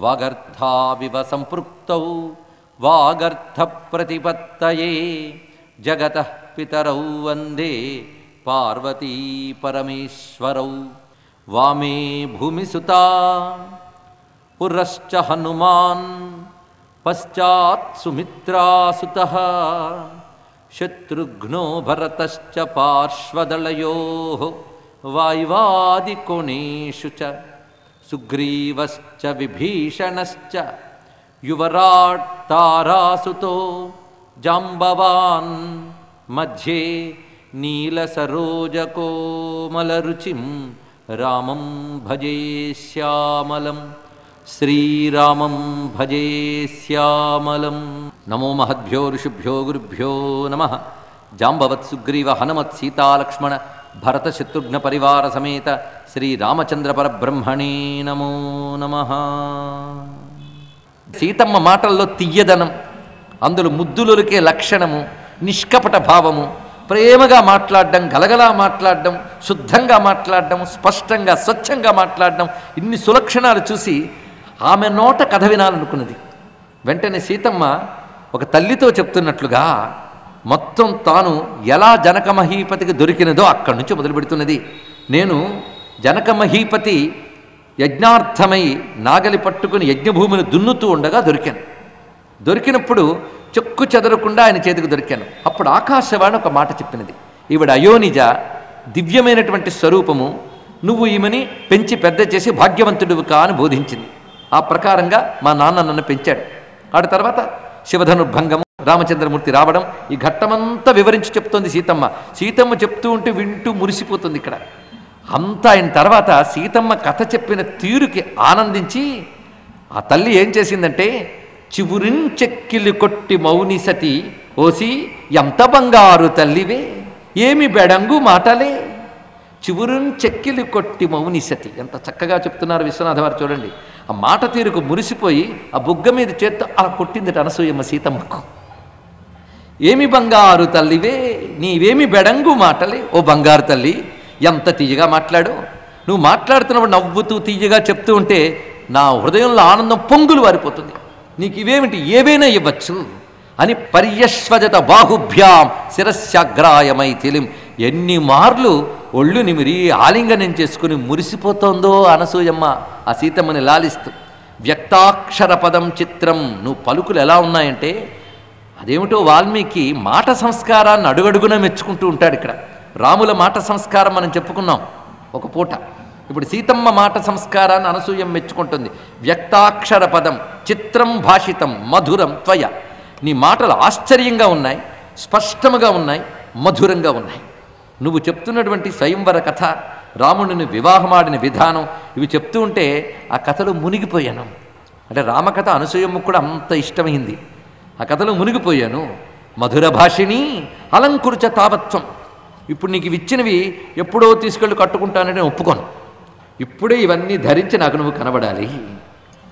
వాగర్థావివ సంపృక్తౌ వాగర్థ ప్రతిపత్తయే జగతః పితరౌ వందే పార్వతీ పరమేశ్వరౌ. వామే భూమిసుతా పురశ్చ హనుమాన్ పశ్చాత్ సుమిత్రాసుతః శత్రుఘ్నో భరతశ్చ పార్శ్వదళయోః వాయువాదికోణేషు చ సుగ్రీవశ్చ విభీషణశ్చ యువరాట్ తారాసుతో జాంబవాన్ మధ్యే నీలసరోజకోమలరుచిం రామం భజే శ్యామలం శ్రీరామం భజే శ్యామలం. నమో మహద్భ్యో ఋషిభ్యో గురుభ్యో నమః. జాంబవత్ సుగ్రీవ హనుమత్ సీతాలక్ష్మణ భరత శత్రుఘ్న పరివార సమేత శ్రీరామచంద్ర పరబ్రహ్మణే నమో నమః. సీతమ్మ మాటల్లో తియ్యదనం, అందులో ముద్దులొలికే లక్షణము, నిష్కపట భావము, ప్రేమగా మాట్లాడడం, గలగలా మాట్లాడడం, శుద్ధంగా మాట్లాడడం, స్పష్టంగా స్వచ్ఛంగా మాట్లాడడం, ఇన్ని సులక్షణాలు చూసి ఆమె నోట కథ వినాలనుకున్నది. వెంటనే సీతమ్మ ఒక తల్లితో చెప్తున్నట్లుగా మొత్తం తాను ఎలా జనక మహీపతికి దొరికినదో అక్కడి నుంచి మొదలు పెడుతున్నది. నేను జనక మహీపతి యజ్ఞార్థమై నాగలి పట్టుకుని యజ్ఞభూమిని దున్నుతూ ఉండగా దొరికినప్పుడు చెక్కు చెదరకుండా ఆయన చేతికి దొరికాను. అప్పుడు ఆకాశవాణి ఒక మాట చెప్పినది, ఈవిడ అయోనిజ, దివ్యమైనటువంటి స్వరూపము, నువ్వు ఈమెని పెంచి పెద్ద చేసి భాగ్యవంతుడివి కా అని బోధించింది. ఆ ప్రకారంగా మా నాన్న నన్ను పెంచాడు. ఆడ తర్వాత శివధనుర్భంగము, రామచంద్రమూర్తి రావడం, ఈ ఘట్టమంతా వివరించి చెప్తోంది సీతమ్మ. సీతమ్మ చెప్తూ ఉంటే వింటూ మురిసిపోతుంది. ఇక్కడ అంతా అయిన తర్వాత సీతమ్మ కథ చెప్పిన తీరుకి ఆనందించి ఆ తల్లి ఏం చేసిందంటే, చివురించెక్కిలి కొట్టి మౌని సతి ఓసి ఎంత బంగారు తల్లివే, ఏమి బెడంగు మాటలే. చివురించెక్కిలి కొట్టి మౌని సతి, ఎంత చక్కగా చెప్తున్నారు విశ్వనాథ వారు. చూడండి, ఆ మాట తీరుకు మురిసిపోయి ఆ బుగ్గ మీద చేత్తో అలా కొట్టిందట అనసూయమ్మ సీతమ్మకు. ఏమి బంగారు తల్లివే, నీవేమి బెడంగు మాటలే. ఓ బంగారు తల్లి, ఎంత తీయగా మాట్లాడు. నువ్వు మాట్లాడుతున్నప్పుడు నవ్వుతూ తీయగా చెప్తూ ఉంటే నా హృదయంలో ఆనందం పొంగులు వారిపోతుంది. నీకు ఇవేమిటి, ఏవైనా ఇవ్వచ్చు అని పర్యశ్వజత బాహుభ్యాం శిరస్యాగ్రాయమై తెలిం. ఎన్ని మార్లు ఒళ్ళు నిమిరి ఆలింగనం చేసుకుని మురిసిపోతోందో అనసూయమ్మ ఆ సీతమ్మని లాలిస్తూ. వ్యక్తాక్షర పదం చిత్రం, నువ్వు పలుకులు ఎలా ఉన్నాయంటే, అదేమిటో వాల్మీకి మాట సంస్కారాన్ని అడుగడుగున మెచ్చుకుంటూ ఉంటాడు. ఇక్కడ రాముల మాట సంస్కారం మనం చెప్పుకున్నాం ఒక పూట. ఇప్పుడు సీతమ్మ మాట సంస్కారాన్ని అనసూయం మెచ్చుకుంటుంది. వ్యక్తాక్షర పదం చిత్రం భాషితం మధురం త్వయ, నీ మాటలు ఆశ్చర్యంగా ఉన్నాయి, స్పష్టముగా ఉన్నాయి, మధురంగా ఉన్నాయి. నువ్వు చెప్తున్నటువంటి స్వయంవర కథ, రాముడిని వివాహమాడిన విధానం, ఇవి చెప్తూ ఉంటే ఆ కథలో మునిగిపోయాను. అంటే రామకథ అనసూయమ్మకు కూడా అంత ఇష్టమైంది. ఆ కథలో మునిగిపోయాను. మధుర భాషిణి అలంకృచ తావత్వం. ఇప్పుడు నీకు ఇచ్చినవి ఎప్పుడో తీసుకెళ్ళి కట్టుకుంటానని నేను ఒప్పుకోను. ఇప్పుడే ఇవన్నీ ధరించి నాకు నువ్వు కనబడాలి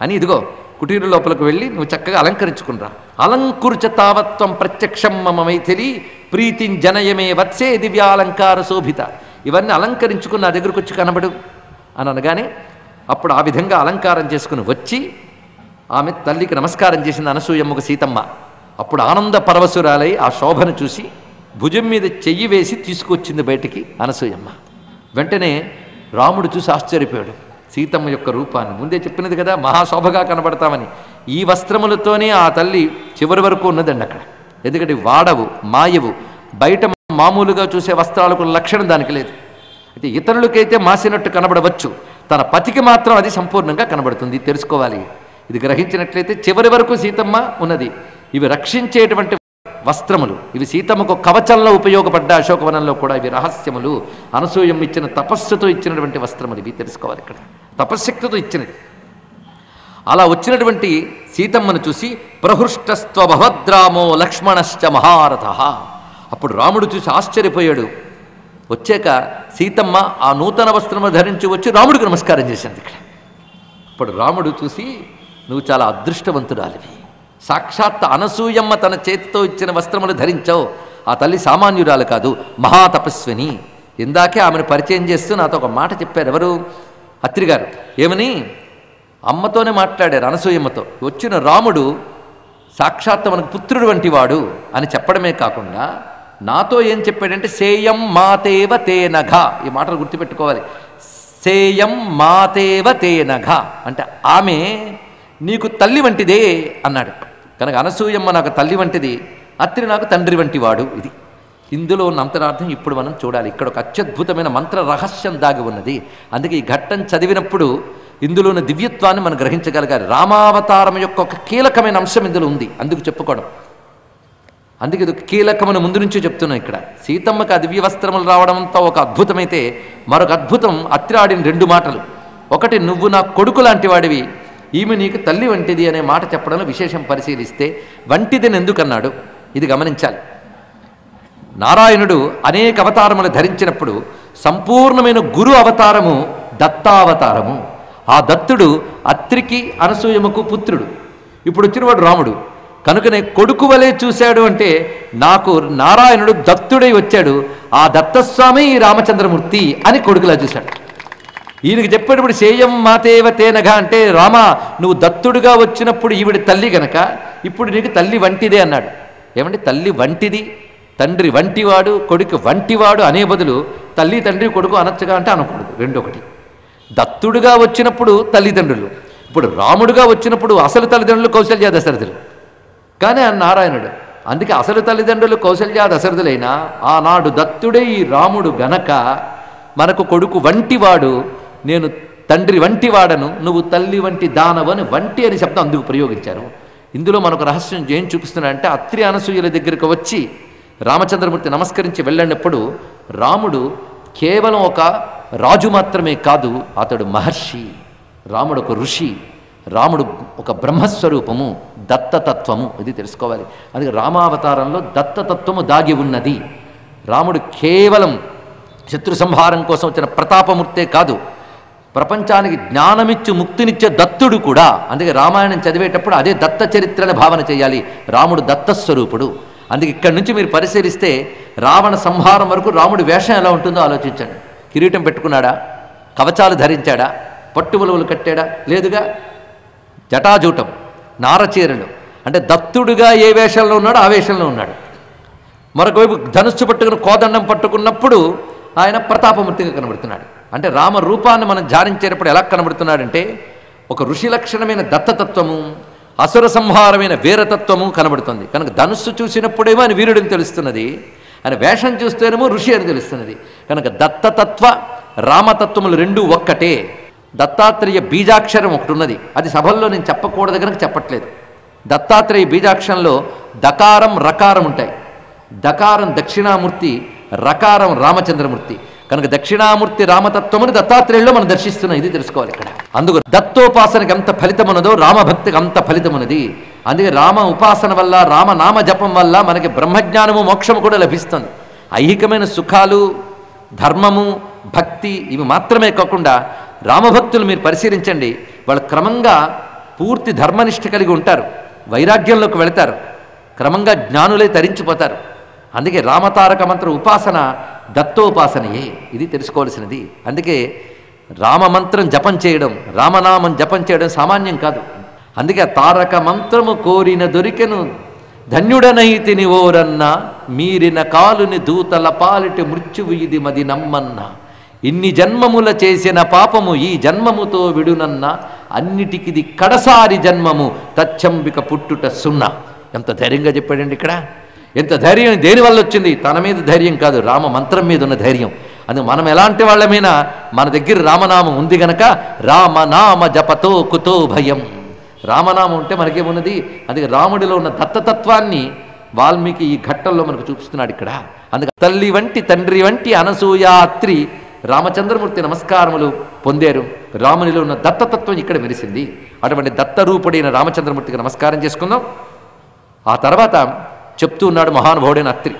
అని ఇదిగో కుటీర లోపలికి వెళ్ళి నువ్వు చక్కగా అలంకరించుకునిరా. అలంకృచ తావత్వం ప్రత్యక్షం మమ మైథిలి ప్రీతిం జనయమే వత్సే దివ్యాలంకార శోభిత. ఇవన్నీ అలంకరించుకుని నా దగ్గరకు వచ్చి కనబడు అని అనగానే అప్పుడు ఆ విధంగా అలంకారం చేసుకుని వచ్చి ఆమె తల్లికి నమస్కారం చేసింది అనసూయమ్మకు సీతమ్మ. అప్పుడు ఆనంద పరవశురాలై ఆ శోభను చూసి భుజం మీద చెయ్యి వేసి తీసుకొచ్చింది బయటికి అనసూయమ్మ. వెంటనే రాముడు చూసి ఆశ్చర్యపోయాడు సీతమ్మ యొక్క రూపాన్ని. ముందే చెప్పినది కదా మహాశోభగా కనబడతామని. ఈ వస్త్రములతోనే ఆ తల్లి చివరి వరకు ఉన్నదండి అక్కడ. ఎందుకంటే వాడవు, మాయవు, బయట మామూలుగా చూసే వస్త్రాలకు లక్షణం దానికి లేదు. అయితే ఇతరులకైతే మాసినట్టు కనబడవచ్చు, తన పతికి మాత్రం అది సంపూర్ణంగా కనబడుతుంది. తెలుసుకోవాలి. ఇది గ్రహించినట్లయితే చివరి వరకు సీతమ్మ ఉన్నది. ఇవి రక్షించేటువంటి వస్త్రములు, ఇవి సీతమ్మకు కవచంలో ఉపయోగపడ్డ అశోకవనంలో కూడా ఇవి రహస్యములు. అనసూయం ఇచ్చిన తపస్సుతో ఇచ్చినటువంటి వస్త్రములు ఇవి తెలుసుకోవాలి. ఇక్కడ తపశ్శక్తితో ఇచ్చినది. అలా వచ్చినటువంటి సీతమ్మను చూసి ప్రహృష్టస్త్వ భవద్రామో లక్ష్మణశ్చ మహారథ. అప్పుడు రాముడు చూసి ఆశ్చర్యపోయాడు. వచ్చాక సీతమ్మ ఆ నూతన వస్త్రము ధరించి వచ్చి రాముడికి నమస్కారం చేసింది. ఇక్కడ అప్పుడు రాముడు చూసి నువ్వు చాలా అదృష్టవంతురాలివి, సాక్షాత్ అనసూయమ్మ తన చేతితో ఇచ్చిన వస్త్రములు ధరించావు. ఆ తల్లి సామాన్యురాలు కాదు, మహాతపస్విని. ఇందాకే ఆమెను పరిచయం చేస్తూ నాతో ఒక మాట చెప్పారు ఎవరు, అత్రి గారు. ఏమని, అమ్మతోనే మాట్లాడారు అనసూయమ్మతో. వచ్చిన రాముడు సాక్షాత్ మనకు పుత్రుడు వంటి వాడు అని చెప్పడమే కాకుండా నాతో ఏం చెప్పాడంటే సేయం మాతేవ తేనఘ. ఈ మాటలు గుర్తుపెట్టుకోవాలి. సేయం మాతేవ తేనఘ అంటే ఆమె నీకు తల్లి వంటిదే అన్నాడు. కనుక అనసూయమ్మ నాకు తల్లి వంటిది, అత్రి నాకు తండ్రి వంటి వాడు. ఇది ఇందులో ఉన్న అంతరార్థం ఇప్పుడు మనం చూడాలి. ఇక్కడ ఒక అత్యద్భుతమైన మంత్ర రహస్యం దాగి ఉన్నది. అందుకే ఈ ఘట్టం చదివినప్పుడు ఇందులో ఉన్న దివ్యత్వాన్ని మనం గ్రహించగలగాలి. రామావతారం యొక్క ఒక కీలకమైన అంశం ఇందులో ఉంది, అందుకు చెప్పుకోవడం. అందుకే ఇది కీలకమైన ముందు నుంచి చెప్తున్నాం. ఇక్కడ సీతమ్మకి ఆ దివ్య వస్త్రములు రావడంతో ఒక అద్భుతమైతే, మరొక అద్భుతం అత్రి ఆడిన 2 మాటలు. ఒకటి, నువ్వు నా కొడుకు లాంటి వాడివి, ఈమె నీకు తల్లి వంటిది అనే మాట చెప్పడంలో విశేషం పరిశీలిస్తే వంటిదని ఎందుకన్నాడు ఇది గమనించాలి. నారాయణుడు అనేక అవతారములు ధరించినప్పుడు సంపూర్ణమైన గురు అవతారము దత్తావతారము. ఆ దత్తుడు అత్రికి అనసూయముకు పుత్రుడు. ఇప్పుడు వచ్చినవాడు రాముడు. కనుకనే కొడుకు వలె చూశాడు అంటే నాకు నారాయణుడు దత్తుడై వచ్చాడు, ఆ దత్తస్వామి ఈ రామచంద్రమూర్తి అని కొడుకులా చూశాడు. ఈయనకి చెప్పేటప్పుడు సేయం మాతేవ తేనఘ అంటే రామ నువ్వు దత్తుడుగా వచ్చినప్పుడు ఈవిడి తల్లి గనక ఇప్పుడు నీకు తల్లి వంటిదే అన్నాడు. ఏమంటే తల్లి వంటిది, తండ్రి వంటివాడు, కొడుకు వంటివాడు అనే బదులు తల్లి తండ్రి కొడుకు అనొచ్చుగా అంటే అనకూడదు. రెండొకటి, దత్తుడుగా వచ్చినప్పుడు తల్లిదండ్రులు, ఇప్పుడు రాముడుగా వచ్చినప్పుడు అసలు తల్లిదండ్రులు కౌశల్య దశరథులు. కానీ ఆ నారాయణుడు, అందుకే అసలు తల్లిదండ్రులు కౌశల్య దశరథులైనా ఆనాడు దత్తుడే ఈ రాముడు గనక మనకు కొడుకు వంటివాడు, నేను తండ్రి వంటివాడను, నువ్వు తల్లి వంటి దానవని వంటి అని శబ్దం అందుకు ప్రయోగించారు. ఇందులో మనకు రహస్యం ఏం చూపిస్తున్నాడంటే అత్రి అనసూయల దగ్గరకు వచ్చి రామచంద్రమూర్తి నమస్కరించి వెళ్ళినప్పుడు రాముడు కేవలం ఒక రాజు మాత్రమే కాదు, అతడు మహర్షి. రాముడు ఒక ఋషి, రాముడు ఒక బ్రహ్మస్వరూపము, దత్తతత్వము. ఇది తెలుసుకోవాలి. అది రామావతారంలో దత్తతత్వము దాగి ఉన్నది. రాముడు కేవలం శత్రు సంహారం కోసం వచ్చిన ప్రతాపమూర్తే కాదు, ప్రపంచానికి జ్ఞానమిచ్చు ముక్తినిచ్చే దత్తుడు కూడా. అందుకే రామాయణం చదివేటప్పుడు అదే దత్త చరిత్రను భావన చేయాలి. రాముడు దత్తస్వరూపుడు. అందుకే ఇక్కడి నుంచి మీరు పరిశీలిస్తే రావణ సంహారం వరకు రాముడి వేషం ఎలా ఉంటుందో ఆలోచించండి. కిరీటం పెట్టుకున్నాడా, కవచాలు ధరించాడా, పట్టుబలువులు కట్టాడా, లేదుగా. జటాజూటం, నారచీరలు, అంటే దత్తుడుగా ఏ వేషంలో ఉన్నాడో ఆ వేషంలో ఉన్నాడు. మరొకవైపు ధనుస్సు పట్టుకుని కోదండం పట్టుకున్నప్పుడు ఆయన ప్రతాపమూర్తిగా కనబడుతున్నాడు. అంటే రామ రూపాన్ని మనం ధ్యానించేటప్పుడు ఎలా కనబడుతున్నాడంటే ఒక ఋషి లక్షణమైన దత్తతత్వము, అసుర సంహారమైన వీరతత్వము కనబడుతుంది. కనుక ధనుస్సు చూసినప్పుడేమో ఆయన వీరుడిని తెలుస్తున్నది, ఆయన వేషం చూస్తేనేమో ఋషి అని తెలుస్తున్నది. కనుక దత్తతత్వ రామతత్వములు రెండూ ఒక్కటే. దత్తాత్రేయ బీజాక్షరం ఒకటి ఉన్నది, అది సభల్లో నేను చెప్పకూడదు కనుక చెప్పట్లేదు. దత్తాత్రేయ బీజాక్షరంలో దకారం రకారం ఉంటాయి. దకారం దక్షిణామూర్తి, రకారం రామచంద్రమూర్తి. కనుక దక్షిణామూర్తి రామతత్వముని దత్తాత్రేయుల్లో మనం దర్శిస్తున్నాం. ఇది తెలుసుకోవాలి ఇక్కడ. అందుకు దత్తోపాసనకి ఎంత ఫలితమున్నదో రామభక్తికి అంత ఫలితమున్నది. అందుకే రామ ఉపాసన వల్ల, రామనామ జపం వల్ల మనకి బ్రహ్మజ్ఞానము మోక్షము కూడా లభిస్తుంది. ఐహికమైన సుఖాలు, ధర్మము, భక్తి ఇవి మాత్రమే కాకుండా రామభక్తులు మీరు పరిశీలించండి, వాళ్ళు క్రమంగా పూర్తి ధర్మనిష్ట కలిగి ఉంటారు, వైరాగ్యంలోకి వెళతారు, క్రమంగా జ్ఞానులై తరించిపోతారు. అందుకే రామతారక మంత్ర ఉపాసన దత్తోపాసనయే. ఇది తెలుసుకోవాల్సినది. అందుకే రామమంత్రం జపం చేయడం, రామనామం జపం చేయడం సామాన్యం కాదు. అందుకే తారక మంత్రము కోరిన దొరికెను ధన్యుడనైతిని ఓరన్న, మీరిన కాలుని దూతల పాలిటి మృత్యువు ఇది మది నమ్మన్న, ఇన్ని జన్మముల చేసిన పాపము ఈ జన్మముతో విడునన్న, అన్నిటికిది కడసారి జన్మము తచ్చంబిక పుట్టుట సున్నా. ఎంత ధైర్యంగా చెప్పాడండి ఇక్కడ. ఎంత ధైర్యం దేనివల్ల వచ్చింది? తన మీద ధైర్యం కాదు, రామ మంత్రం మీద ఉన్న ధైర్యం. అందుకు మనం ఎలాంటి వాళ్ళమైనా మన దగ్గర రామనామం ఉంది గనక రామనామ జపతో కుతో భయం. రామనామం ఉంటే మనకేమున్నది? అందుకే రాముడిలో ఉన్న దత్తతత్వాన్ని వాల్మీకి ఈ ఘట్టంలో మనకు చూపిస్తున్నాడు ఇక్కడ. అందుకే తల్లి వంటి తండ్రి వంటి అనసూయాత్రి రామచంద్రమూర్తి నమస్కారములు పొందారు. రామునిలో ఉన్న దత్తతత్వం ఇక్కడ మెరిసింది. అటువంటి దత్తరూపుడైన రామచంద్రమూర్తికి నమస్కారం చేసుకుందాం. ఆ తర్వాత చెప్తూ ఉన్నాడు మహానుభావుడైన అత్రి,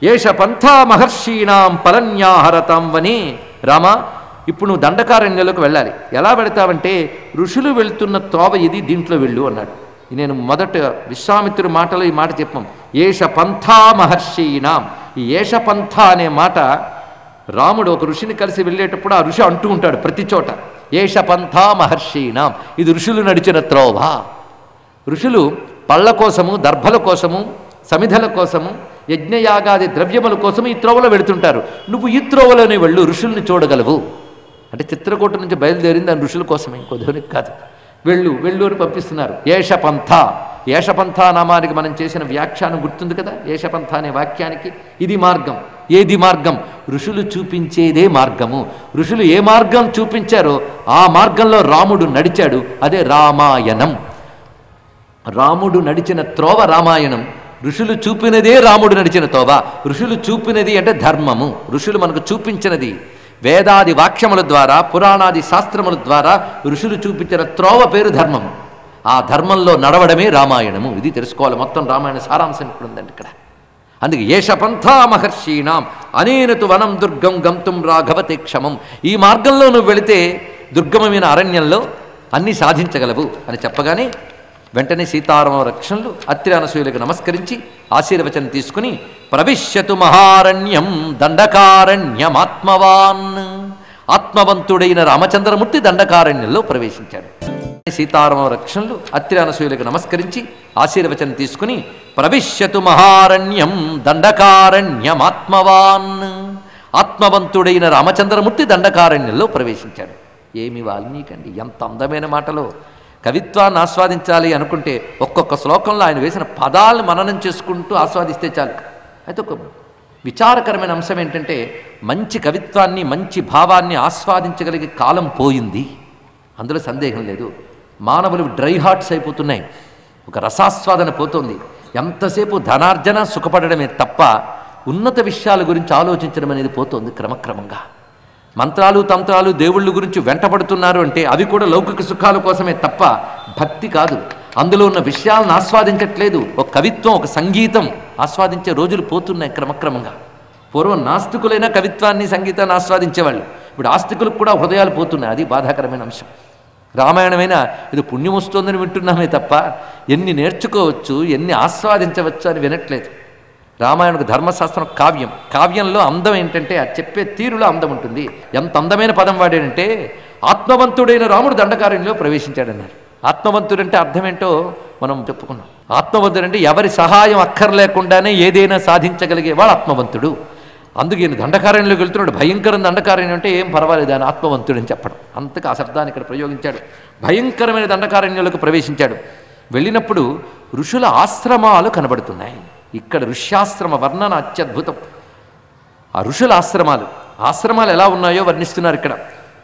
ఏష పంథా మహర్షీణాం పలన్యాహరతాం వని. రామ, ఇప్పుడు నువ్వు దండకారణ్యంలోకి వెళ్ళాలి. ఎలా వెళతావంటే ఋషులు వెళ్తున్న తోవ ఇది, దీంట్లో వెళ్ళు అన్నాడు. నేను మొదట విశ్వామిత్రుడి మాటలో ఈ మాట చెప్పాం, ఏష పంథా మహర్షీణాం. ఈ ఏష పంథ అనే మాట రాముడు ఒక ఋషిని కలిసి వెళ్ళేటప్పుడు ఆ ఋషి అంటూ ఉంటాడు ప్రతి చోట, ఏష పంథా మహర్షీణాం, ఇది ఋషులు నడిచిన త్రోవ. ఋషులు పళ్ళ కోసము, దర్భల కోసము, సమిధల కోసము, యజ్ఞయాగాది ద్రవ్యముల కోసం ఈ త్రోవలో వెళుతుంటారు. నువ్వు ఈ త్రోవలోనే వెళ్ళు, ఋషుల్ని చూడగలవు. అంటే చిత్రకూట నుంచి బయలుదేరింది దాని ఋషుల కోసమే, ఇంకో దేవునికి కాదు. వెళ్ళు వెళ్ళు అని పంపిస్తున్నారు. ఏషపంథ, ఏషపంథ నామానికి మనం చేసిన వ్యాఖ్యానం గుర్తుంది కదా. ఏషపంథ అనే వాక్యానికి ఇది మార్గం. ఏది మార్గం? ఋషులు చూపించేదే మార్గము. ఋషులు ఏ మార్గం చూపించారో ఆ మార్గంలో రాముడు నడిచాడు. అదే రామాయణం. రాముడు నడిచిన త్రోవ రామాయణం. ఋషులు చూపినదే రాముడు నడిచిన త్రోవ. ఋషులు చూపినది అంటే ధర్మము. ఋషులు మనకు చూపించినది వేదాది వాక్యముల ద్వారా, పురాణాది శాస్త్రముల ద్వారా ఋషులు చూపించిన త్రోవ పేరు ధర్మము. ఆ ధర్మంలో నడవడమే రామాయణము. ఇది తెలుసుకోవాలి. మొత్తం రామాయణ సారాంశం ఇక్కడ ఉందండి. ఇక్కడ అందుకే ఏష పంథా మహర్షీణాం అనేనతు వనం దుర్గం గంతుం రాఘవతే క్షమం. ఈ మార్గంలో నువ్వు వెళితే దుర్గమమైన అరణ్యంలో అన్నీ సాధించగలవు అని చెప్పగానే వెంటనే సీతారామ రక్షణలు అత్రి అనసూయలకు నమస్కరించి ఆశీర్వచనం తీసుకుని ప్రవిశ్యతు మహారణ్యం దండకారణ్యమాత్మవాన్, ఆత్మవంతుడైన రామచంద్రమూర్తి దండకారణ్యంలో ప్రవేశించాడు. సీతారామ రక్షణలు అత్రి అనసూయలకు నమస్కరించి ఆశీర్వచనం తీసుకుని ప్రవిశ్యతు మహారణ్యం దండకారణ్యమాత్మవాన్, ఆత్మవంతుడైన రామచంద్రమూర్తి దండకారణ్యంలో ప్రవేశించాడు. ఏమి వాల్మీకండి, ఎంత అందమైన మాటలో! కవిత్వాన్ని ఆస్వాదించాలి అనుకుంటే ఒక్కొక్క శ్లోకంలో ఆయన వేసిన పదాలను మననం చేసుకుంటూ ఆస్వాదిస్తే చాలు. అయితే ఒక విచారకరమైన అంశం ఏంటంటే మంచి కవిత్వాన్ని, మంచి భావాన్ని ఆస్వాదించగలిగే కాలం పోయింది. అందులో సందేహం లేదు. మానవులు డ్రై హార్ట్స్ అయిపోతున్నాయి. ఒక రసాస్వాదన పోతుంది. ఎంతసేపు ధనార్జన, సుఖపడడమే తప్ప ఉన్నత విషయాల గురించి ఆలోచించడం అనేది పోతుంది క్రమక్రమంగా. మంత్రాలు, తంత్రాలు, దేవుళ్ళ గురించి వెంటబడుతున్నారు అంటే అవి కూడా లౌకిక సుఖాల కోసమే తప్ప భక్తి కాదు. అందులో ఉన్న విషయాలను ఆస్వాదించట్లేదు. ఒక కవిత్వం, ఒక సంగీతం ఆస్వాదించే రోజులు పోతున్నాయి క్రమక్రమంగా. పూర్వం నాస్తికులైన కవిత్వాన్ని, సంగీతాన్ని ఆస్వాదించేవాళ్ళు. ఇప్పుడు ఆస్తికులకు కూడా హృదయాలు పోతున్నాయి. అది బాధాకరమైన అంశం. రామాయణమైనా ఇది పుణ్యం వస్తుందని వింటున్నామే తప్ప ఎన్ని నేర్చుకోవచ్చు, ఎన్ని ఆస్వాదించవచ్చు అని వినట్లేదు. రామాయణకు ధర్మశాస్త్రం కావ్యం. కావ్యంలో అందం ఏంటంటే అది చెప్పే తీరులో అందం ఉంటుంది. ఎంత అందమైన పదం వాడాడంటే ఆత్మవంతుడైన రాముడు దండకారణ్యంలో ప్రవేశించాడన్నారు. ఆత్మవంతుడంటే అర్థం ఏంటో మనం చెప్పుకున్నాం. ఆత్మవంతుడంటే ఎవరి సహాయం అక్కర్లేకుండానే ఏదైనా సాధించగలిగేవాడు ఆత్మవంతుడు. అందుకు ఈయన దండకారణ్యంలోకి వెళ్తున్నాడు. భయంకరం దండకారణ్యం అంటే ఏం పర్వాలేదు అని ఆత్మవంతుడని చెప్పడం. అంతకు ఆ శబ్దాన్ని ఇక్కడ ప్రయోగించాడు. భయంకరమైన దండకారణ్యంలోకి ప్రవేశించాడు. వెళ్ళినప్పుడు ఋషుల ఆశ్రమాలు కనబడుతున్నాయి. ఇక్కడ ఋష్యాశ్రమ వర్ణన అత్యద్భుతం. ఆ ఋషుల ఆశ్రమాలు ఎలా ఉన్నాయో వర్ణిస్తున్నారు ఇక్కడ.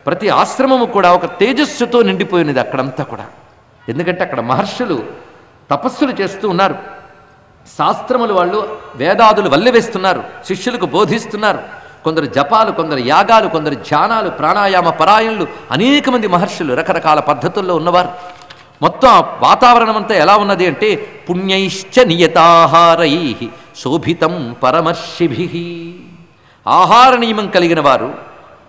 ప్రతి ఆశ్రమము కూడా ఒక తేజస్సుతో నిండిపోయినది అక్కడంతా కూడా. ఎందుకంటే అక్కడ మహర్షులు తపస్సులు చేస్తూ ఉన్నారు. శాస్త్రములు వాళ్ళు వేదాదులు వల్లెవేస్తున్నారు, శిష్యులకు బోధిస్తున్నారు. కొందరు జపాలు, కొందరు యాగాలు, కొందరు ధ్యానాలు, ప్రాణాయామ పరాయణులు, అనేక మంది మహర్షులు రకరకాల పద్ధతుల్లో ఉన్నవారు. మొత్తం వాతావరణం అంతా ఎలా ఉన్నది అంటే పుణ్యైశ్చ నియతాహారై శోభితం పరమర్షిభి. ఆహార నియమం కలిగిన వారు,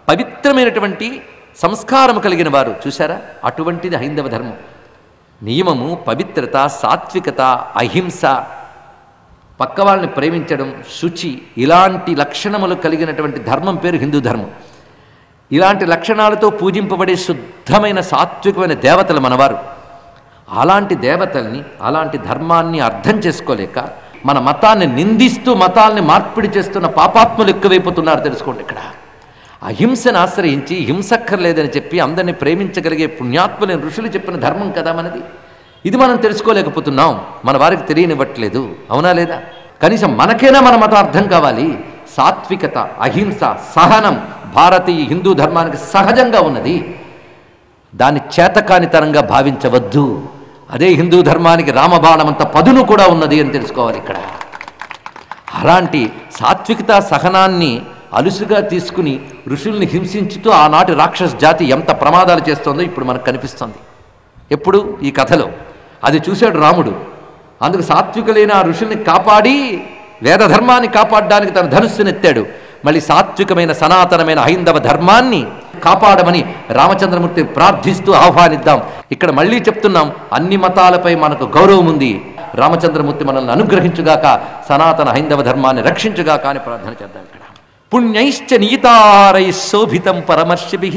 పవిత్రమైనటువంటి సంస్కారం కలిగిన వారు. చూసారా, అటువంటిది హైందవ ధర్మం. నియమము, పవిత్రత, సాత్వికత, అహింస, పక్క వాళ్ళని ప్రేమించడం, శుచి, ఇలాంటి లక్షణములు కలిగినటువంటి ధర్మం పేరు హిందూ ధర్మం. ఇలాంటి లక్షణాలతో పూజింపబడే శుద్ధమైన సాత్వికమైన దేవతలు మనవారు. అలాంటి దేవతల్ని, అలాంటి ధర్మాన్ని అర్థం చేసుకోలేక మన మతాన్ని నిందిస్తూ మతాల్ని మార్పిడి చేస్తున్న పాపాత్ములు ఎక్కువైపోతున్నారు. తెలుసుకోండి. ఇక్కడ అహింసను ఆశ్రయించి హింసక్కర్లేదని చెప్పి అందరినీ ప్రేమించగలిగే పుణ్యాత్ములైన ఋషులు చెప్పిన ధర్మం కదా మనది. ఇది మనం తెలుసుకోలేకపోతున్నాం. మన వారికి తెలియనివ్వట్లేదు. అవునా లేదా? కనీసం మనకైనా మన మతం అర్థం కావాలి. సాత్వికత, అహింస, సహనం భారతీయ హిందూ ధర్మానికి సహజంగా ఉన్నది. దాన్ని చేతకానితనంగా భావించవద్దు. అదే హిందూ ధర్మానికి రామబాణమంత పదును కూడా ఉన్నది అని తెలుసుకోవాలి ఇక్కడ. అలాంటి సాత్వికత, సహనాన్ని అలుసుగా తీసుకుని ఋషుల్ని హింసించుతూ ఆనాటి రాక్షస జాతి ఎంత ప్రమాదాలు చేస్తోందో ఇప్పుడు మనకు కనిపిస్తుంది. ఎప్పుడు? ఈ కథలో. అది చూశాడు రాముడు. అందుకు సాత్వికులైన ఆ ఋషుల్ని కాపాడి వేదధర్మాన్ని కాపాడడానికి తన ధనుస్సునెత్తాడు. మళ్ళీ సాత్వికమైన సనాతనమైన హైందవ ధర్మాన్ని కాపాడమని రామచంద్రమూర్తిని ప్రార్థిస్తూ ఆహ్వానిద్దాం. ఇక్కడ మళ్ళీ చెప్తున్నాం, అన్ని మతాలపై మనకు గౌరవం ఉంది. రామచంద్రమూర్తి మనల్ని అనుగ్రహించుగాక, సనాతన హైందవ ధర్మాన్ని రక్షించుగాక అని ప్రార్థన చేద్దాం. ఇక్కడ పుణ్యైశ్చ నీతారై శోభితం పరమర్షిభి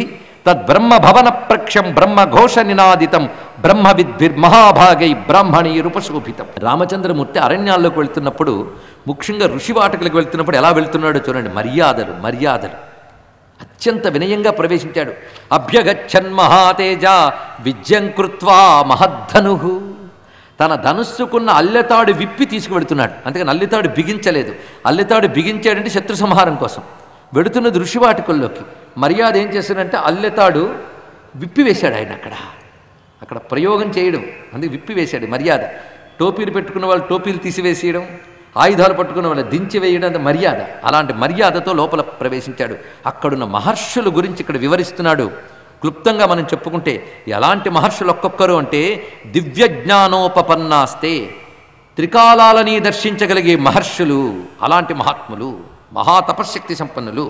తద్బ్రహ్మభవన ప్రక్షం బ్రహ్మఘోష నినాదితం బ్రహ్మవిద్భిర్మహాభాగై బ్రాహ్మణీరుపశోభితం. రామచంద్రమూర్తి అరణ్యాల్లోకి వెళ్తున్నప్పుడు, ముఖ్యంగా ఋషివాటకులకు వెళ్తున్నప్పుడు ఎలా వెళ్తున్నాడో చూడండి. మర్యాదలు మర్యాదలు అత్యంత వినయంగా ప్రవేశించాడు. అభ్యగచ్చన్ మహాతేజ విద్యం కృత్వా మహద్ధను. తన ధనుస్సుకున్న అల్లెతాడు విప్పి తీసుకువెడుతున్నాడు. అందుకని అల్లెతాడు బిగించలేదు. అల్లెతాడు బిగించాడంటే శత్రు సంహారం కోసం. వెడుతున్నది ఋషివాటికల్లోకి. మర్యాద ఏం చేశాడంటే అల్లెతాడు విప్పివేశాడు. ఆయన అక్కడ ప్రయోగం చేయడం, అందుకే విప్పివేశాడు మర్యాద. టోపీలు పెట్టుకున్న వాళ్ళు టోపీలు తీసివేసేయడం, ఆయుధాలు పట్టుకున్న వాళ్ళు దించివేయడం, అది మర్యాద. అలాంటి మర్యాదతో లోపల ప్రవేశించాడు. అక్కడున్న మహర్షుల గురించి ఇక్కడ వివరిస్తున్నాడు. క్లుప్తంగా మనం చెప్పుకుంటే ఎలాంటి మహర్షులు ఒక్కొక్కరు అంటే దివ్యజ్ఞానోపపన్నాస్తే, త్రికాలాలని దర్శించగలిగే మహర్షులు, అలాంటి మహాత్ములు, మహాతపశక్తి సంపన్నులు.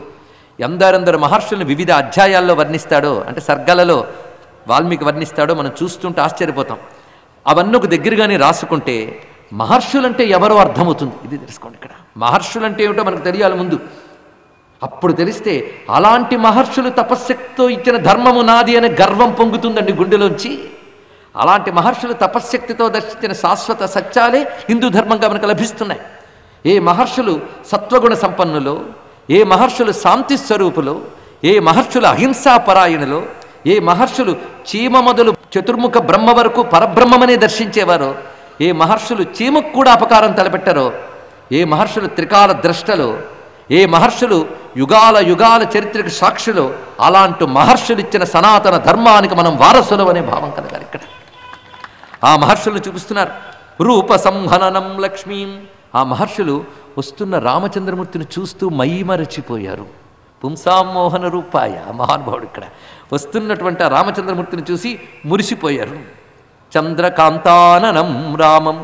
ఎందరెందరు మహర్షులను వివిధ అధ్యాయాల్లో వర్ణిస్తాడో, అంటే సర్గలలో వాల్మీకి వర్ణిస్తాడో మనం చూస్తుంటే ఆశ్చర్యపోతాం. అవన్నీ ఒక దగ్గరగానే రాసుకుంటే మహర్షులంటే ఎవరో అర్థమవుతుంది. ఇది తెలుసుకోండి. ఇక్కడ మహర్షులంటే ఏమిటో మనకు తెలియాలి ముందు. అప్పుడు తెలిస్తే అలాంటి మహర్షులు తపశ్శక్తితో ఇచ్చిన ధర్మము నాది అనే గర్వం పొంగుతుందండి గుండెలోంచి. అలాంటి మహర్షులు తపశ్శక్తితో దర్శించిన శాశ్వత సత్యాలే హిందూ ధర్మంగా మనకు లభిస్తున్నాయి. ఏ మహర్షులు సత్వగుణ సంపన్నులో, ఏ మహర్షులు శాంతి స్వరూపులో, ఏ మహర్షులు అహింసాపరాయణులో, ఏ మహర్షులు చీమ మొదలు చతుర్ముఖ బ్రహ్మ వరకు పరబ్రహ్మమనే దర్శించేవారో, ఏ మహర్షులు చీమకు కూడా అపకారం తలపెట్టారో, ఏ మహర్షులు త్రికాల ద్రష్టలో, ఏ మహర్షులు యుగాల యుగాల చరిత్రకు సాక్షులు, అలాంటి మహర్షులు ఇచ్చిన సనాతన ధర్మానికి మనం వారసులు అనే భావం కలగాలి. ఇక్కడ ఆ మహర్షులను చూపిస్తున్నారు. రూప సంహననం లక్ష్మీం. ఆ మహర్షులు వస్తున్న రామచంద్రమూర్తిని చూస్తూ మైమరచిపోయారు. పుంసామోహన రూపాయ. మహానుభావుడు ఇక్కడ వస్తున్నటువంటి ఆ రామచంద్రమూర్తిని చూసి మురిసిపోయారు. చంద్రకాంతాననం రామం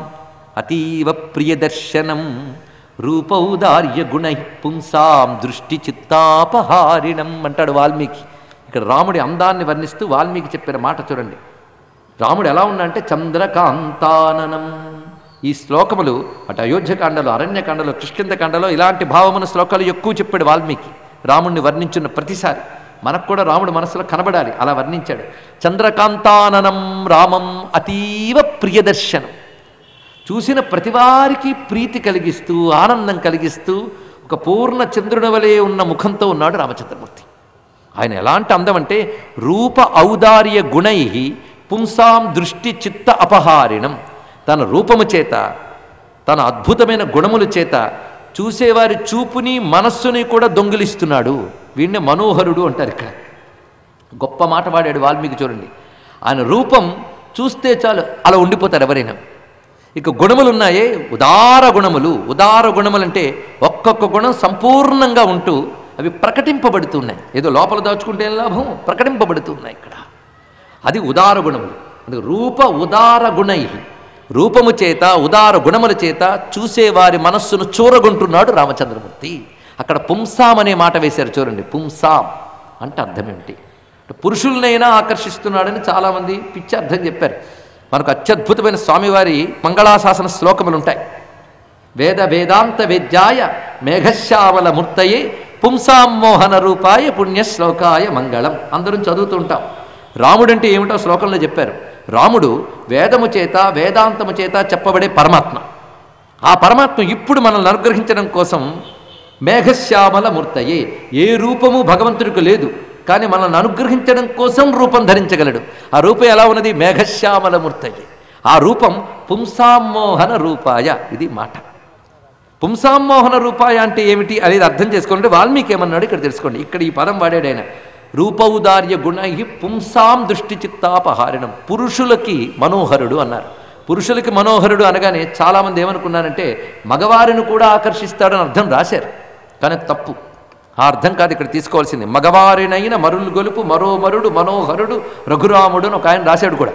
అతీవ ప్రియదర్శనం రూపౌదార్య గుణై పుంసాం దృష్టి చిత్తాపహారిణం అంటాడు వాల్మీకి. ఇక్కడ రాముడి అందాన్ని వర్ణిస్తూ వాల్మీకి చెప్పిన మాట చూడండి. రాముడు ఎలా ఉన్నాడంటే చంద్రకాంతాననం. ఈ శ్లోకములు అటు అయోధ్యకాండలో, అరణ్యకాండలో, కిష్కింధకాండలో ఇలాంటి భావమున శ్లోకాలు ఎక్కువ చెప్పాడు వాల్మీకి. రాముడిని వర్ణించున్న ప్రతిసారి మనకు కూడా రాముడు మనసులో కనబడాలి, అలా వర్ణించాడు. చంద్రకాంతాననం రామం అతీవ ప్రియదర్శనం. చూసిన ప్రతివారికి ప్రీతి కలిగిస్తూ, ఆనందం కలిగిస్తూ, ఒక పూర్ణ చంద్రుని వలె ఉన్న ముఖంతో ఉన్నాడు రామచంద్రమూర్తి. ఆయన ఎలాంటి అందం అంటే రూప ఔదార్య గుణై పుంసాం దృష్టి చిత్త అపహారిణం. తన రూపము చేత, తన అద్భుతమైన గుణముల చేత చూసేవారి చూపుని మనస్సుని కూడా దొంగిలిస్తున్నాడు. వీడిని మనోహరుడు అంటారు. ఇక్కడ గొప్ప మాట వాడాడు వాల్మీకి చూడండి. ఆయన రూపం చూస్తే చాలు అలా ఉండిపోతారు ఎవరైనా. ఇక గుణములు ఉన్నాయే ఉదార గుణములు. ఉదార గుణములు అంటే ఒక్కొక్క గుణం సంపూర్ణంగా ఉంటూ అవి ప్రకటింపబడుతున్నాయి. ఏదో లోపల దాచుకుంటే ఏం లాభం, ప్రకటింపబడుతున్నాయి ఇక్కడ. అది ఉదార గుణములు. అది రూప ఉదార గుణై. రూపము చేత, ఉదార గుణముల చేత చూసేవారి మనస్సును చూరగొంటున్నాడు రామచంద్రమూర్తి. అక్కడ పుంసాం అనే మాట వేశారు చూడండి. పుంసాం అంటే అర్థం ఏమిటి? పురుషులనైనా ఆకర్షిస్తున్నాడని చాలామంది పిచ్చి అర్థం చెప్పారు. మనకు అత్యద్భుతమైన స్వామివారి మంగళాశాసన శ్లోకములు ఉంటాయి. వేద వేదాంత వేద్యాయ మేఘశ్యామల మూర్తయే పుంసాం మోహన రూపాయ పుణ్యశ్లోకాయ మంగళం. అందరం చదువుతుంటాం. రాముడంటే ఏమిటో శ్లోకంలో చెప్పారు. రాముడు వేదము చేత, వేదాంతము చేత చెప్పబడే పరమాత్మ. ఆ పరమాత్మ ఇప్పుడు మనల్ని అనుగ్రహించడం కోసం మేఘశ్యామల మూర్తయే. ఏ రూపము భగవంతుడికి లేదు, కానీ మనల్ని అనుగ్రహించడం కోసం రూపం ధరించగలడు. ఆ రూపం ఎలా ఉన్నది? మేఘశ్యామల మూర్తయే. ఆ రూపం పుంసామోహన రూపాయ. ఇది మాట. పుంసామోహన రూపాయ అంటే ఏమిటి అనేది అర్థం చేసుకోండి. వాల్మీకి ఏమన్నాడు ఇక్కడ తెలుసుకోండి. ఇక్కడ ఈ పదం వాడాడు ఆయన. రూపౌదార్య గుణై పుంసాం దృష్టి చిత్తాపహారిణం. పురుషులకి మనోహరుడు అన్నారు. పురుషులకి మనోహరుడు అనగానే చాలామంది ఏమనుకున్నారంటే మగవారిని కూడా ఆకర్షిస్తాడని అర్థం రాశారు. కానీ తప్పు. ఆ అర్థం కాదు ఇక్కడ తీసుకోవాల్సింది. మగవారినైన మరులు గొలుపు మరో మరుడు మనోహరుడు రఘురాముడు అని ఒక ఆయన రాశాడు కూడా,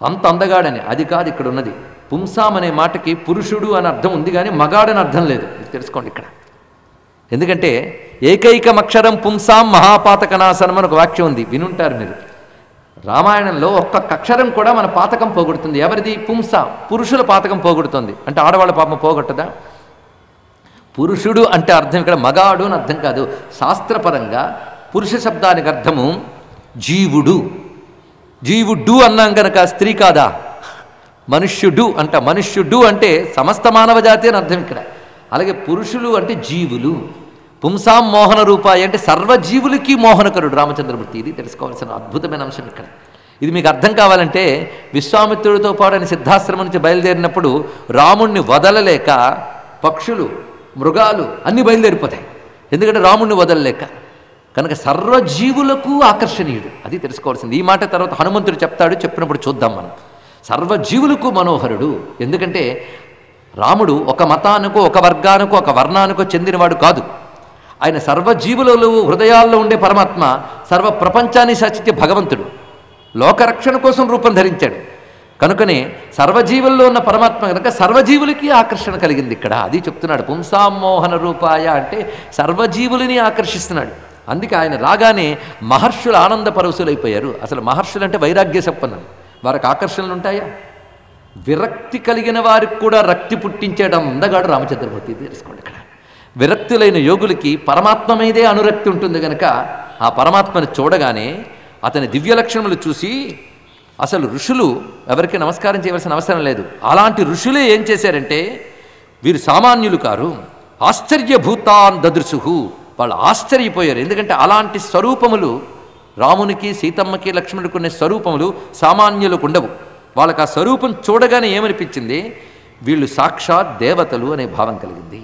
అంత అందగాడని. అది కాదు ఇక్కడ ఉన్నది. పుంసాం అనే మాటకి పురుషుడు అని అర్థం ఉంది, కానీ మగాడని అర్థం లేదు. తెలుసుకోండి ఇక్కడ. ఎందుకంటే ఏకైకమక్షరం పుంసాం మహాపాతకనాశనం అని ఒక వాక్యం ఉంది, వినుంటారు మీరు. రామాయణంలో ఒక్కొక్క అక్షరం కూడా మన పాతకం పోగొడుతుంది. ఎవరిది? పుంసాం. పురుషుల పాతకం పోగొడుతుంది. అంటే ఆడవాళ్ళ పాపం పోగొట్టదా? పురుషుడు అంటే అర్థం ఇక్కడ మగాడు అని అర్థం కాదు. శాస్త్రపరంగా పురుష శబ్దానికి అర్థము జీవుడు. జీవుడు అన్నాం కనుక స్త్రీ కాదా? మనుష్యుడు అంట. మనుష్యుడు అంటే సమస్త మానవ జాతి అని అర్థం ఇక్కడ. అలాగే పురుషులు అంటే జీవులు. పుంసాం మోహన రూపాయి అంటే సర్వజీవులకి మోహనకరుడు రామచంద్రమూర్తి. ఇది తెలుసుకోవాల్సిన అద్భుతమైన అంశం ఇక్కడ. ఇది మీకు అర్థం కావాలంటే విశ్వామిత్రుడితో పాటు ఆయన సిద్ధాశ్రమం నుంచి బయలుదేరినప్పుడు రాముణ్ణి వదలలేక పక్షులు, మృగాలు అన్నీ బయలుదేరిపోతాయి. ఎందుకంటే రాముణ్ణి వదలలేక. కనుక సర్వజీవులకు ఆకర్షణీయుడు. అది తెలుసుకోవాల్సింది. ఈ మాట తర్వాత హనుమంతుడు చెప్తాడు, చెప్పినప్పుడు చూద్దాం మనం. సర్వజీవులకు మనోహరుడు. ఎందుకంటే రాముడు ఒక మతానికో ఒక వర్గానికో ఒక వర్ణానికో చెందినవాడు కాదు. ఆయన సర్వజీవులలో హృదయాల్లో ఉండే పరమాత్మ, సర్వ ప్రపంచాన్ని శాసించే భగవంతుడు. లోకరక్షణ కోసం రూపం ధరించాడు. కనుకనే సర్వజీవుల్లో ఉన్న పరమాత్మ కనుక సర్వజీవులకి ఆకర్షణ కలిగింది ఇక్కడ. అది చెప్తున్నాడు. పుంసామోహన రూపాయ అంటే సర్వజీవులని ఆకర్షిస్తున్నాడు. అందుకే ఆయన రాగానే మహర్షులు ఆనంద పరవశులైపోయారు. అసలు మహర్షులు అంటే వైరాగ్య సంపన్నులు. వారికి ఆకర్షణలు ఉంటాయా? విరక్తి కలిగిన వారికి కూడా రక్తి పుట్టించేయడం అందగాడు రామచంద్రమూర్తి. తెలుసుకోండి ఇక్కడ. విరక్తులైన యోగులకి పరమాత్మ మీదే అనురక్తి ఉంటుంది కనుక ఆ పరమాత్మను చూడగానే అతని దివ్య లక్షణములు చూసి అసలు ఋషులు ఎవరికి నమస్కారం చేయవలసిన అవసరం లేదు. అలాంటి ఋషులే ఏం చేశారంటే వీరు సామాన్యులు కారు. ఆశ్చర్యభూతాన్ దదృశు. వాళ్ళు ఆశ్చర్యపోయారు. ఎందుకంటే అలాంటి స్వరూపములు రామునికి, సీతమ్మకి, లక్ష్మణుడికి ఉన్న స్వరూపములు సామాన్యులకు ఉండవు. వాళ్ళకి ఆ స్వరూపం చూడగానే ఏమనిపించింది? వీళ్ళు సాక్షాత్ దేవతలు అనే భావం కలిగింది.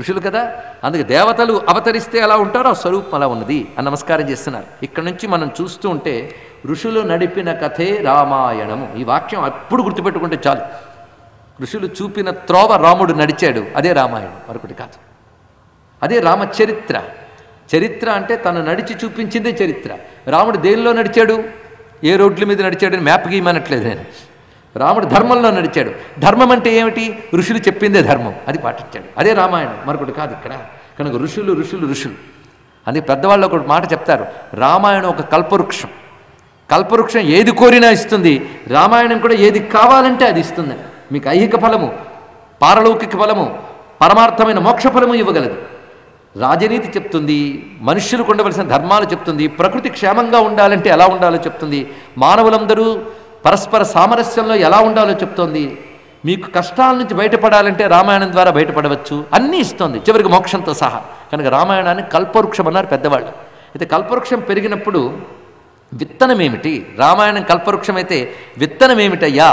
ఋషులు కదా, అందుకే దేవతలు అవతరిస్తే ఎలా ఉంటారో ఆ స్వరూపం అలా ఉన్నది అని నమస్కారం చేస్తున్నారు. ఇక్కడ నుంచి మనం చూస్తూ ఉంటే ఋషులు నడిపిన కథే రామాయణము. ఈ వాక్యం అప్పుడు గుర్తుపెట్టుకుంటే చాలు. ఋషులు చూపిన త్రోవ రాముడు నడిచాడు, అదే రామాయణం, మరొకటి కాదు. అదే రామచరిత్ర. చరిత్ర అంటే తను నడిచి చూపించిందే చరిత్ర. రాముడు దేనిలో నడిచాడు? ఏ రోడ్ల మీద నడిచాడని మ్యాప్ గీయమనట్లేదు నేను. రాముడు ధర్మంలో నడిచాడు. ధర్మం అంటే ఏమిటి? ఋషులు చెప్పిందే ధర్మం, అది పాటించాడు. అదే రామాయణం, మరొకటి కాదు ఇక్కడ. కనుక ఋషులు ఋషులు ఋషులు. అందుకే పెద్దవాళ్ళు ఒక మాట చెప్తారు, రామాయణం ఒక కల్పవృక్షం. కల్పవృక్షం ఏది కోరినా ఇస్తుంది, రామాయణం కూడా ఏది కావాలంటే అది ఇస్తుంది. మీకు ఐహిక ఫలము, పారలౌకిక ఫలము, పరమార్థమైన మోక్ష ఫలము ఇవ్వగలదు. రాజనీతి చెప్తుంది, మనుష్యులకు ఉండవలసిన ధర్మాలు చెప్తుంది, ప్రకృతి క్షేమంగా ఉండాలంటే ఎలా ఉండాలో చెప్తుంది, మానవులందరూ పరస్పర సామరస్యంలో ఎలా ఉండాలో చెప్తోంది. మీకు కష్టాల నుంచి బయటపడాలంటే రామాయణం ద్వారా బయటపడవచ్చు, అన్నీ ఇస్తుంది, చివరికి మోక్షంతో సహా. కనుక రామాయణాన్ని కల్పవృక్షం అన్నారు పెద్దవాళ్ళు. అయితే కల్పవృక్షం పెరిగినప్పుడు విత్తనం ఏమిటి? రామాయణం కల్పవృక్షం అయితే విత్తనం ఏమిటయ్యా?